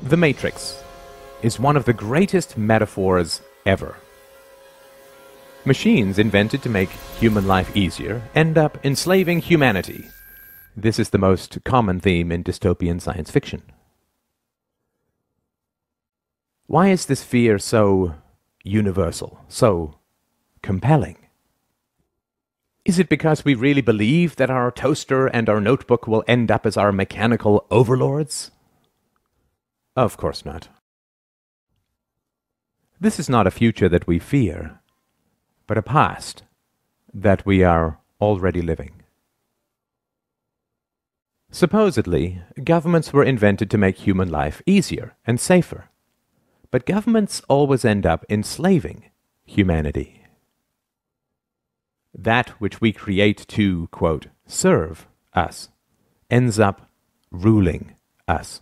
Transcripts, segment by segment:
The Matrix is one of the greatest metaphors ever. Machines invented to make human life easier end up enslaving humanity. This is the most common theme in dystopian science fiction. Why is this fear so universal, so compelling? Is it because we really believe that our toaster and our notebook will end up as our mechanical overlords? Of course not. This is not a future that we fear, but a past that we are already living. Supposedly, governments were invented to make human life easier and safer, but governments always end up enslaving humanity. That which we create to, quote, serve us, ends up ruling us.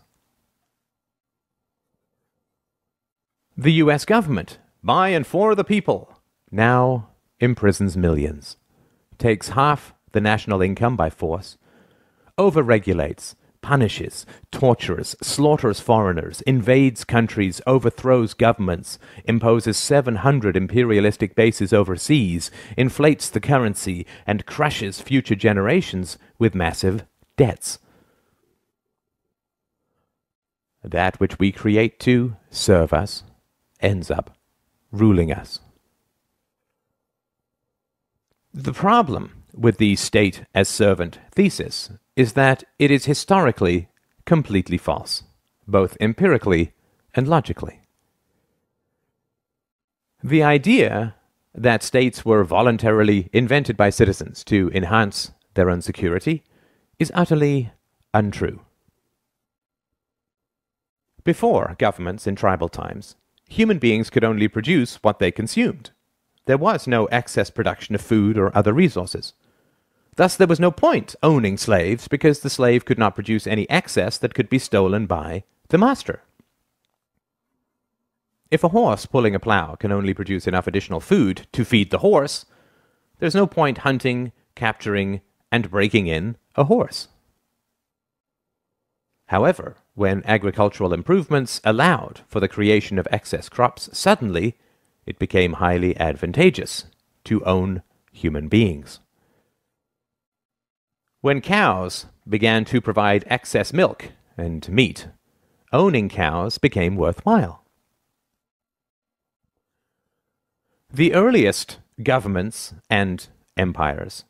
The US government, by and for the people, now imprisons millions, takes half the national income by force, overregulates, punishes, tortures, slaughters foreigners, invades countries, overthrows governments, imposes 700 imperialistic bases overseas, inflates the currency, and crushes future generations with massive debts. That which we create to serve us ends up ruling us. The problem with the state as servant thesis is that it is historically completely false, both empirically and logically. The idea that states were voluntarily invented by citizens to enhance their own security is utterly untrue. Before governments in tribal times, human beings could only produce what they consumed. There was no excess production of food or other resources. Thus there was no point owning slaves, because the slave could not produce any excess that could be stolen by the master. If a horse pulling a plow can only produce enough additional food to feed the horse, there's no point hunting, capturing, and breaking in a horse. However, when agricultural improvements allowed for the creation of excess crops, suddenly it became highly advantageous to own human beings. When cows began to provide excess milk and meat, owning cows became worthwhile. The earliest governments and empires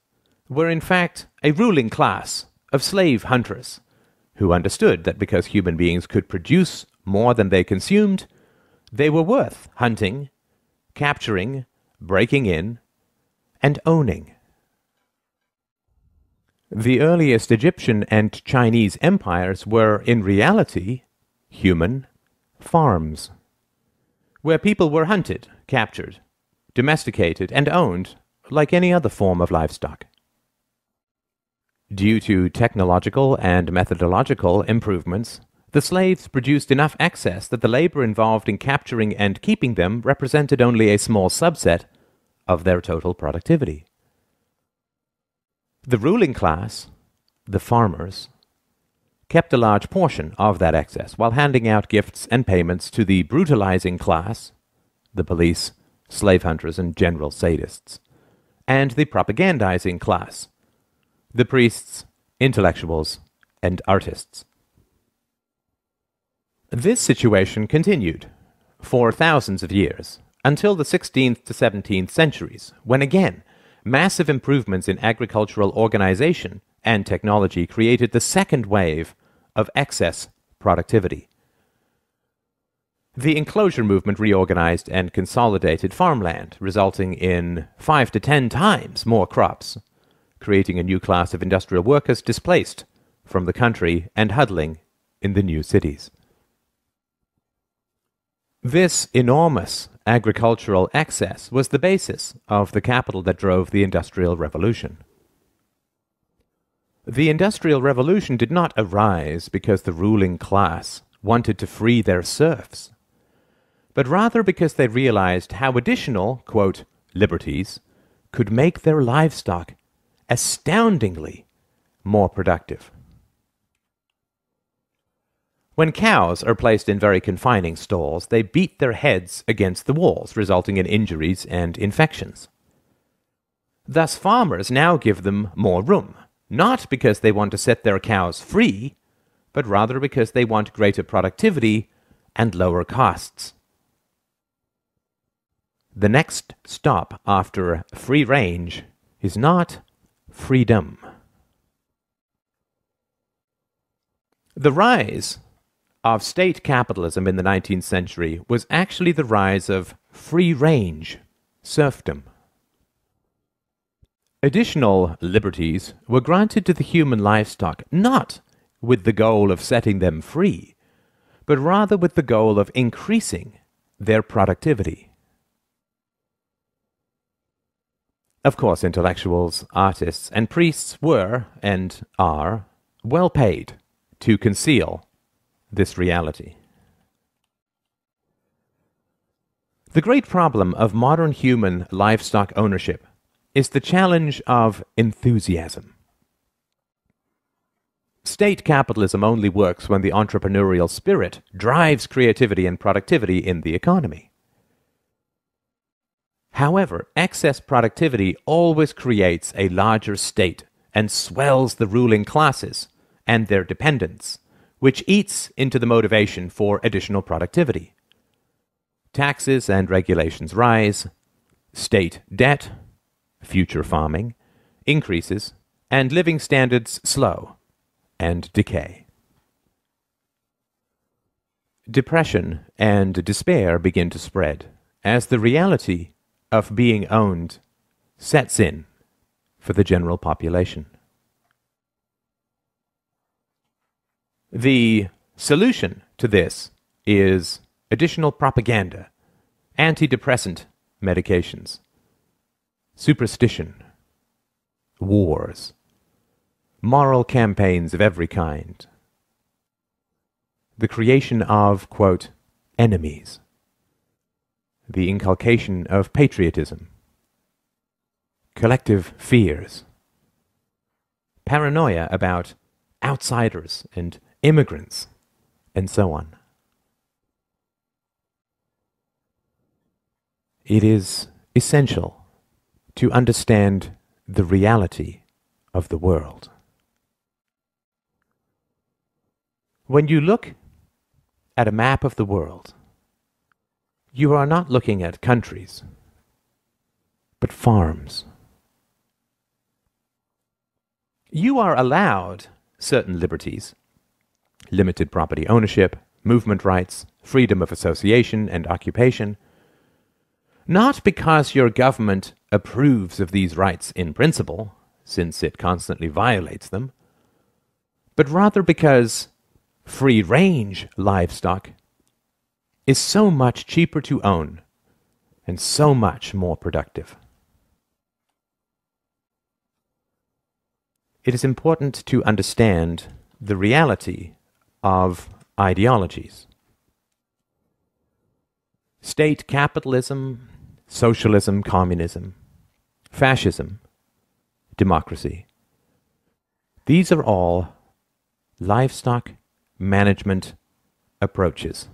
were in fact a ruling class of slave hunters who understood that because human beings could produce more than they consumed, they were worth hunting, capturing, breaking in, and owning. The earliest Egyptian and Chinese empires were, in reality, human farms, where people were hunted, captured, domesticated, and owned like any other form of livestock. Due to technological and methodological improvements, the slaves produced enough excess that the labor involved in capturing and keeping them represented only a small subset of their total productivity. The ruling class, the farmers, kept a large portion of that excess while handing out gifts and payments to the brutalizing class, the police, slave hunters, and general sadists, and the propagandizing class, the priests, intellectuals, and artists. This situation continued for thousands of years, until the 16th to 17th centuries, when again, massive improvements in agricultural organization and technology created the second wave of excess productivity. The enclosure movement reorganized and consolidated farmland, resulting in 5 to 10 times more crops, creating a new class of industrial workers displaced from the country and huddling in the new cities. This enormous agricultural excess was the basis of the capital that drove the Industrial Revolution. The Industrial Revolution did not arise because the ruling class wanted to free their serfs, but rather because they realized how additional, quote, liberties could make their livestock astoundingly more productive. When cows are placed in very confining stalls, they beat their heads against the walls, resulting in injuries and infections. Thus, farmers now give them more room, not because they want to set their cows free, but rather because they want greater productivity and lower costs. The next stop after free range is not freedom. The rise of state capitalism in the 19th century was actually the rise of free-range serfdom. Additional liberties were granted to the human livestock not with the goal of setting them free, but rather with the goal of increasing their productivity. Of course, intellectuals, artists, and priests were, and are, well paid to conceal this reality. The great problem of modern human livestock ownership is the challenge of enthusiasm. State capitalism only works when the entrepreneurial spirit drives creativity and productivity in the economy. However, excess productivity always creates a larger state and swells the ruling classes and their dependents, which eats into the motivation for additional productivity. Taxes and regulations rise, state debt, future farming, increases, and living standards slow and decay. Depression and despair begin to spread as the reality of being owned sets in for the general population. The solution to this is additional propaganda, antidepressant medications, superstition, wars, moral campaigns of every kind, the creation of, quote, enemies, the inculcation of patriotism, collective fears, paranoia about outsiders and immigrants, and so on. It is essential to understand the reality of the world. When you look at a map of the world, you are not looking at countries, but farms. You are allowed certain liberties, limited property ownership, movement rights, freedom of association and occupation, not because your government approves of these rights in principle, since it constantly violates them, but rather because free-range livestock is so much cheaper to own and so much more productive. It is important to understand the reality of ideologies. State capitalism, socialism, communism, fascism, democracy. These are all livestock management approaches.